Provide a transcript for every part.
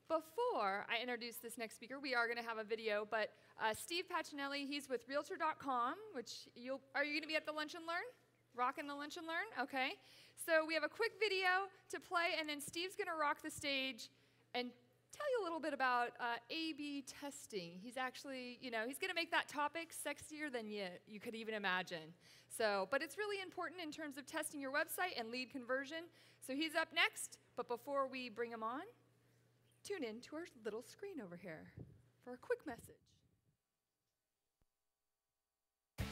Before I introduce this next speaker, we are going to have a video, but Steve Pacinelli, he's with Realtor.com, which are you going to be at the Lunch and Learn? Rocking the Lunch and Learn? Okay. So we have a quick video to play, and then Steve's going to rock the stage and tell you a little bit about A/B testing. He's actually, he's going to make that topic sexier than you could even imagine. So, but it's really important in terms of testing your website and lead conversion. So he's up next, but before we bring him on, tune in to our little screen over here for a quick message.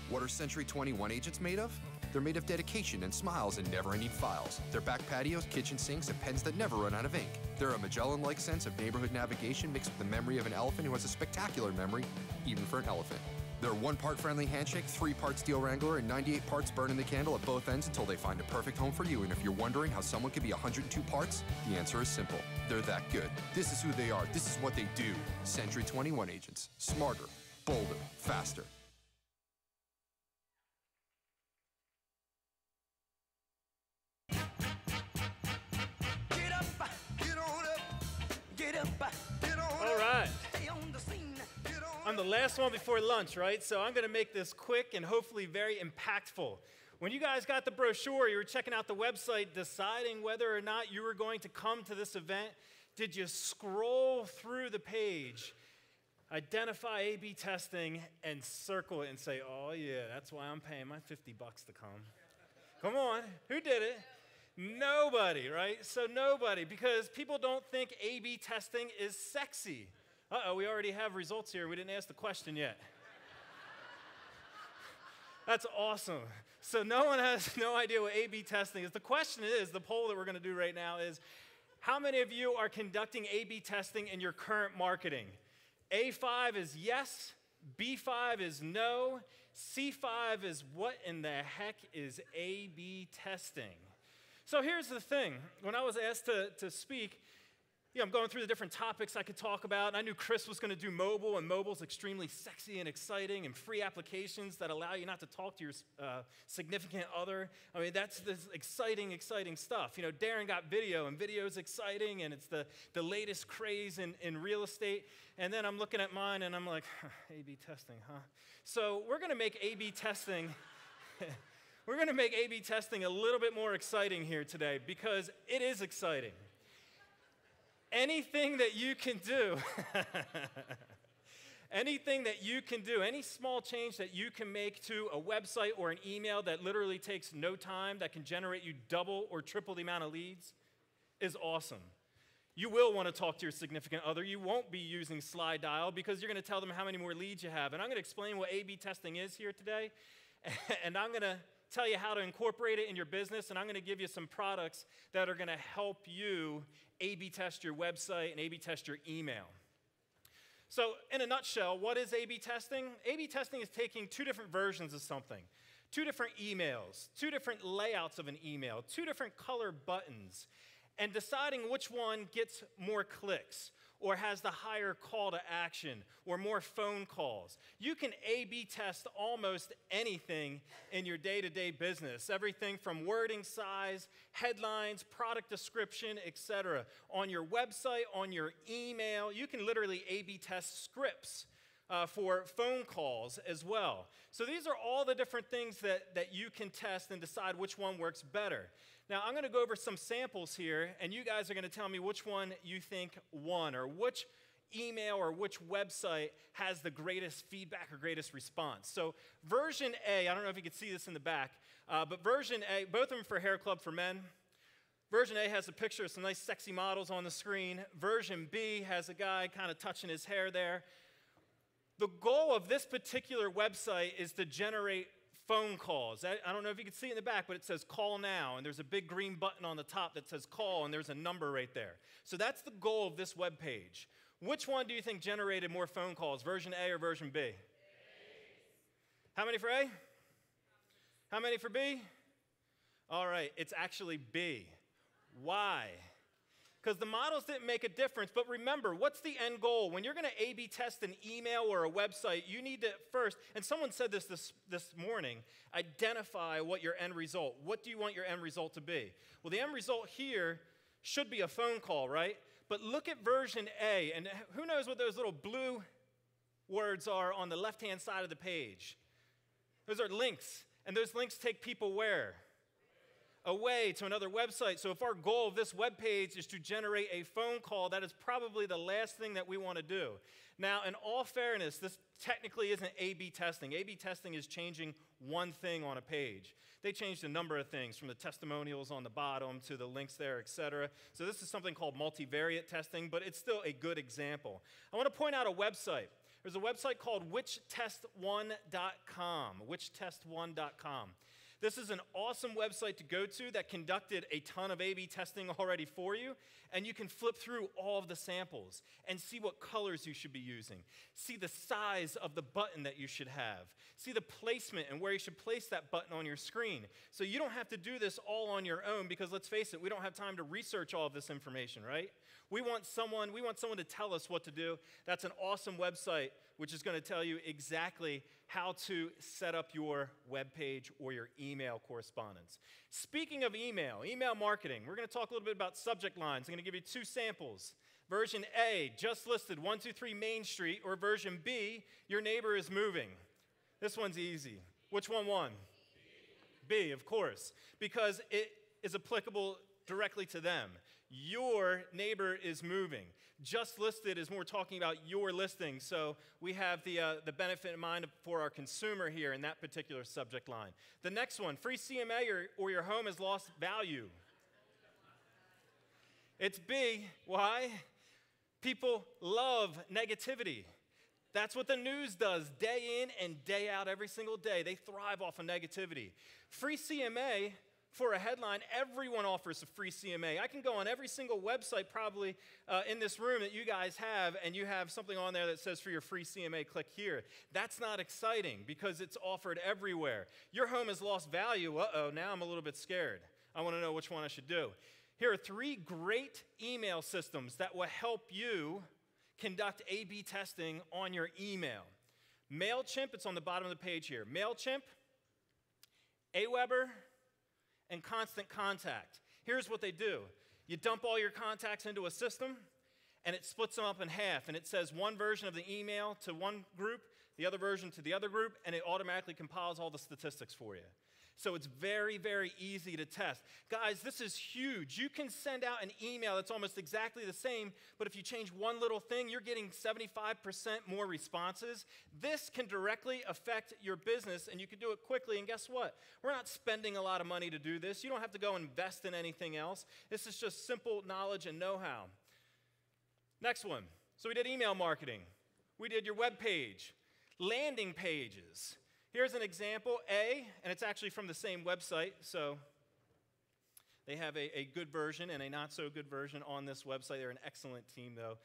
What are Century 21 agents made of? They're made of dedication and smiles and never-ending files. They're back patios, kitchen sinks, and pens that never run out of ink. They're a Magellan-like sense of neighborhood navigation mixed with the memory of an elephant who has a spectacular memory, even for an elephant. They're 1 part friendly handshake, 3 parts steel wrangler, and 98 parts burning the candle at both ends until they find a perfect home for you. And if you're wondering how someone could be 102 parts, the answer is simple. They're that good. This is who they are. This is what they do. Century 21 agents. Smarter, bolder, faster. All right. I'm the last one before lunch, right? So I'm going to make this quick and hopefully very impactful. When you guys got the brochure, you were checking out the website, deciding whether or not you were going to come to this event, did you scroll through the page, identify A/B testing, and circle it and say, oh yeah, that's why I'm paying my $50 to come? Come on, who did it? Nobody, right? So nobody, because people don't think A/B testing is sexy. Uh-oh, we already have results here. We didn't ask the question yet. That's awesome. So no one has no idea what A/B testing is. The question is, the poll that we're going to do right now is, how many of you are conducting A/B testing in your current marketing? A5 is yes, B5 is no, C5 is what in the heck is A/B testing? So here's the thing. When I was asked to speak, I'm going through the different topics I could talk about, and I knew Chris was going to do mobile, and mobile's extremely sexy and exciting, and free applications that allow you not to talk to your significant other. I mean, that's this exciting, exciting stuff. Darren got video, and video's exciting, and it's the latest craze in real estate. And then I'm looking at mine, and I'm like, A/B testing, huh? So we're going to make A/B testing... We're going to make A/B testing a little bit more exciting here today, because it is exciting. Anything that you can do, any small change that you can make to a website or an email that literally takes no time, that can generate you double or triple the amount of leads, is awesome. You will want to talk to your significant other. You won't be using slide dial because you're going to tell them how many more leads you have. And I'm going to explain what A/B testing is here today, and I'm going to tell you how to incorporate it in your business, and I'm going to give you some products that are going to help you A/B test your website and A/B test your email. So in a nutshell, what is A/B testing? A/B testing is taking 2 different versions of something, 2 different emails, 2 different layouts of an email, 2 different color buttons, and deciding which one gets more clicks, or has the higher call to action, or more phone calls. You can A/B test almost anything in your day-to-day business, everything from wording size, headlines, product description, etc. On your website, on your email, you can literally A/B test scripts for phone calls as well. So these are all the different things that you can test and decide which one works better. Now, I'm going to go over some samples here, and you guys are going to tell me which one you think won, or which email or which website has the greatest feedback or greatest response. So version A, I don't know if you can see this in the back, but version A, both of them for Hair Club for Men. Version A has a picture of some nice sexy models on the screen. Version B has a guy kind of touching his hair there. The goal of this particular website is to generate phone calls. I don't know if you can see it in the back, but it says call now, and there's a big green button on the top that says call, and there's a number right there. So that's the goal of this web page. Which one do you think generated more phone calls, version A or version B? How many for A? How many for B? All right, it's actually B. Why? Because the models didn't make a difference, but remember, what's the end goal? When you're going to A/B test an email or a website, you need to first, and someone said this morning, identify what your end result. What do you want your end result to be? Well, the end result here should be a phone call, right? But look at version A, and who knows what those little blue words are on the left-hand side of the page? Those are links, and those links take people where? Away to another website. So if our goal of this web page is to generate a phone call, that is probably the last thing that we want to do. Now, in all fairness, this technically isn't A/B testing. A/B testing is changing one thing on a page. They changed a number of things, from the testimonials on the bottom to the links there, etc. So this is something called multivariate testing, but it's still a good example. I want to point out a website. There's a website called whichtest1.com, whichtest1.com. This is an awesome website to go to that conducted a ton of A/B testing already for you, and you can flip through all of the samples and see what colors you should be using, see the size of the button that you should have, see the placement and where you should place that button on your screen. So you don't have to do this all on your own, because let's face it, we don't have time to research all of this information, right? We want someone to tell us what to do. That's an awesome website, which is going to tell you exactly how to set up your web page or your email correspondence. Speaking of email marketing, we're going to talk a little bit about subject lines. I'm going to give you two samples. Version A, just listed, 123 Main Street, or version B, your neighbor is moving. This one's easy. Which one won? B, of course, because it is applicable directly to them. Your neighbor is moving. Just listed is more talking about your listing, so we have the benefit in mind for our consumer here in that particular subject line. The next one, free CMA or your home has lost value. It's B. Why? People love negativity. That's what the news does day in and day out every single day. They thrive off of negativity. Free CMA, for a headline, everyone offers a free CMA. I can go on every single website probably in this room that you guys have, and you have something on there that says for your free CMA, click here. That's not exciting because it's offered everywhere. Your home has lost value. Uh-oh, now I'm a little bit scared. I want to know which one I should do. Here are 3 great email systems that will help you conduct A/B testing on your email. MailChimp, it's on the bottom of the page here. MailChimp, Aweber, and Constant Contact. Here's what they do. You dump all your contacts into a system, and it splits them up in half, and it says one version of the email to one group, the other version to the other group, and it automatically compiles all the statistics for you. So it's very, very easy to test. Guys, this is huge. You can send out an email that's almost exactly the same, but if you change one little thing, you're getting 75% more responses. This can directly affect your business, and you can do it quickly. And guess what? We're not spending a lot of money to do this. You don't have to go invest in anything else. This is just simple knowledge and know-how. Next one. So we did email marketing. We did your web page, landing pages. Here's an example, A, and it's actually from the same website, so they have a good version and a not-so-good version on this website. They're an excellent team, though,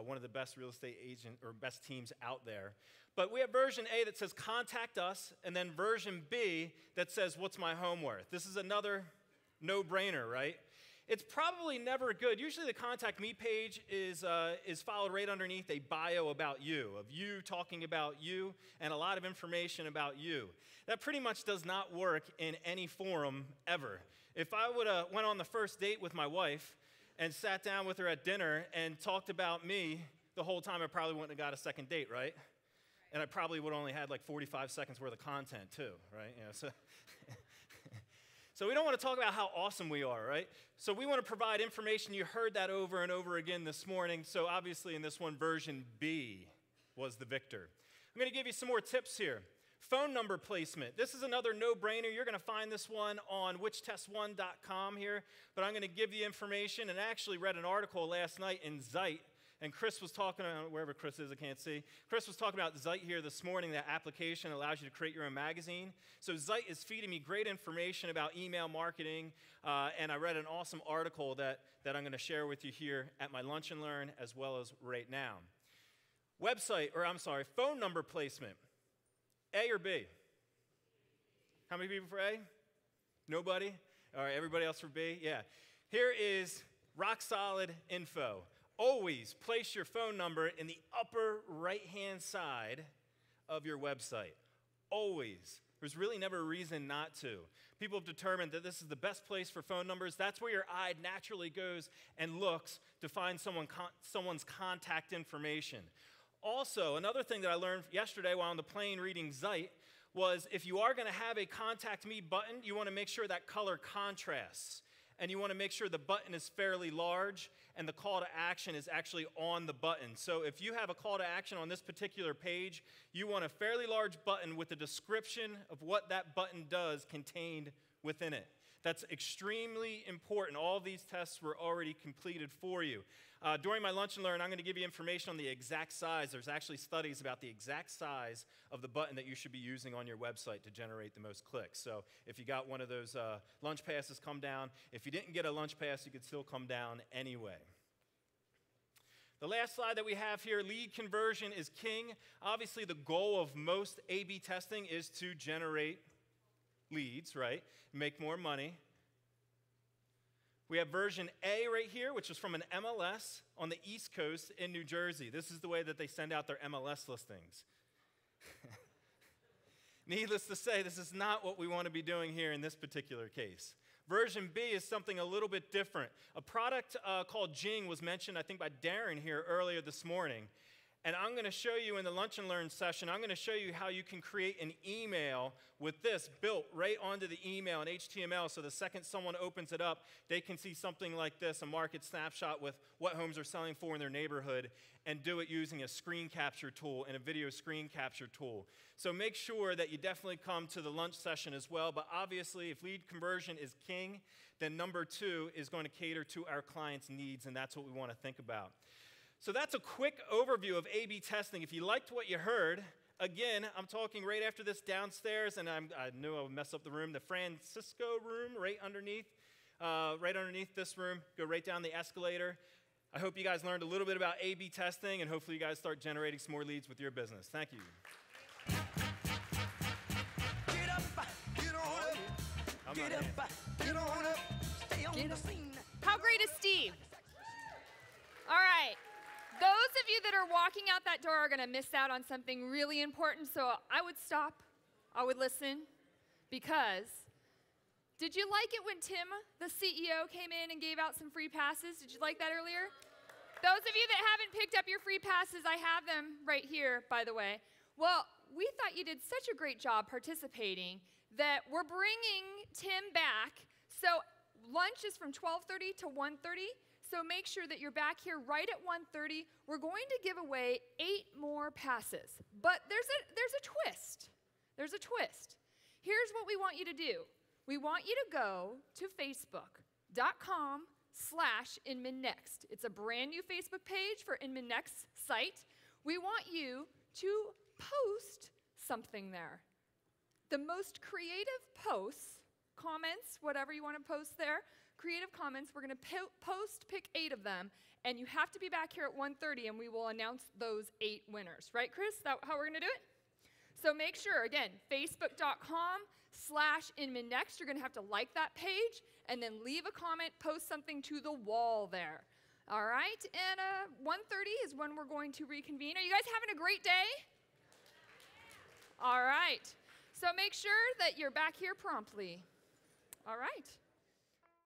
one of the best real estate agent or best teams out there. But we have version A that says, contact us, and then version B that says, what's my home worth? This is another no-brainer, right? It's probably never good. Usually the Contact Me page is followed right underneath a bio about you, of you talking about you, and a lot of information about you. That pretty much does not work in any forum ever. If I would have went on the first date with my wife and sat down with her at dinner and talked about me the whole time, I probably wouldn't have got a second date, right? And I probably would have only had like 45 seconds worth of content too, right? You know, so we don't want to talk about how awesome we are, right? So we want to provide information. You heard that over and over again this morning. So obviously in this one, version B was the victor. I'm going to give you some more tips here. Phone number placement. This is another no-brainer. You're going to find this one on whichtest1.com here. But I'm going to give you information, and I actually read an article last night in Zeit. And Chris was talking, wherever Chris is, I can't see. Chris was talking about Zeit here this morning, that application allows you to create your own magazine. So Zeit is feeding me great information about email marketing, and I read an awesome article that I'm going to share with you here at my Lunch and Learn, as well as right now. Phone number placement. A or B? How many people for A? Nobody? All right, everybody else for B? Yeah. Here is rock solid info. Always place your phone number in the upper right-hand side of your website. Always There's really never a reason not to. People have determined that this is the best place for phone numbers. That's where your eye naturally goes and looks to find someone's contact information. Also, another thing that I learned yesterday while on the plane reading Zeit was if you are going to have a Contact Me button, you want to make sure that color contrasts. And you want to make sure the button is fairly large and the call to action is actually on the button. So if you have a call to action on this particular page, you want a fairly large button with a description of what that button does contained within it. That's extremely important. All of these tests were already completed for you. During my Lunch and Learn, I'm going to give you information on the exact size. There's actually studies about the exact size of the button that you should be using on your website to generate the most clicks. So if you got one of those lunch passes, come down. If you didn't get a lunch pass, you could still come down anyway. The last slide that we have here, lead conversion is king. Obviously, the goal of most A/B testing is to generate leads, right? Make more money. We have version A right here, which is from an MLS on the East Coast in New Jersey. This is the way that they send out their MLS listings. Needless to say, this is not what we want to be doing here in this particular case. Version B is something a little bit different. A product called Jing was mentioned, I think, by Darren here earlier this morning. And I'm going to show you in the Lunch and Learn session, I'm going to show you how you can create an email with this built right onto the email in HTML, so the second someone opens it up, they can see something like this, a market snapshot with what homes are selling for in their neighborhood, and do it using a screen capture tool and a video screen capture tool. So make sure that you definitely come to the lunch session as well, but obviously if lead conversion is king, then number 2 is going to cater to our clients' needs, and that's what we want to think about. So that's a quick overview of A/B testing. If you liked what you heard, again, I'm talking right after this downstairs, and I knew I would mess up the room, the Francisco room right underneath this room. Go right down the escalator. I hope you guys learned a little bit about A/B testing, and hopefully you guys start generating some more leads with your business. Thank you. Get up, get on up, get up, get on up, stay on the scene. How great is Steve? All right. Those of you that are walking out that door are going to miss out on something really important, so I would stop, I would listen, because did you like it when Tim, the CEO, came in and gave out some free passes? Did you like that earlier? Those of you that haven't picked up your free passes, I have them right here, by the way. Well, we thought you did such a great job participating that we're bringing Tim back. So lunch is from 12:30 to 1:30. So make sure that you're back here right at 1:30. We're going to give away 8 more passes. But there's a twist. There's a twist. Here's what we want you to do. We want you to go to facebook.com/InmanNext. It's a brand new Facebook page for Inman Next site. We want you to post something there. The most creative posts, comments, whatever you want to post there, creative comments, we're going to pick 8 of them, and you have to be back here at 1:30, and we will announce those 8 winners. Right, Chris? Is that how we're going to do it? So make sure, again, facebook.com/InmanNext. You're going to have to like that page, and then leave a comment, post something to the wall there. All right? And 1:30 is when we're going to reconvene. Are you guys having a great day? All right. So make sure that you're back here promptly. All right.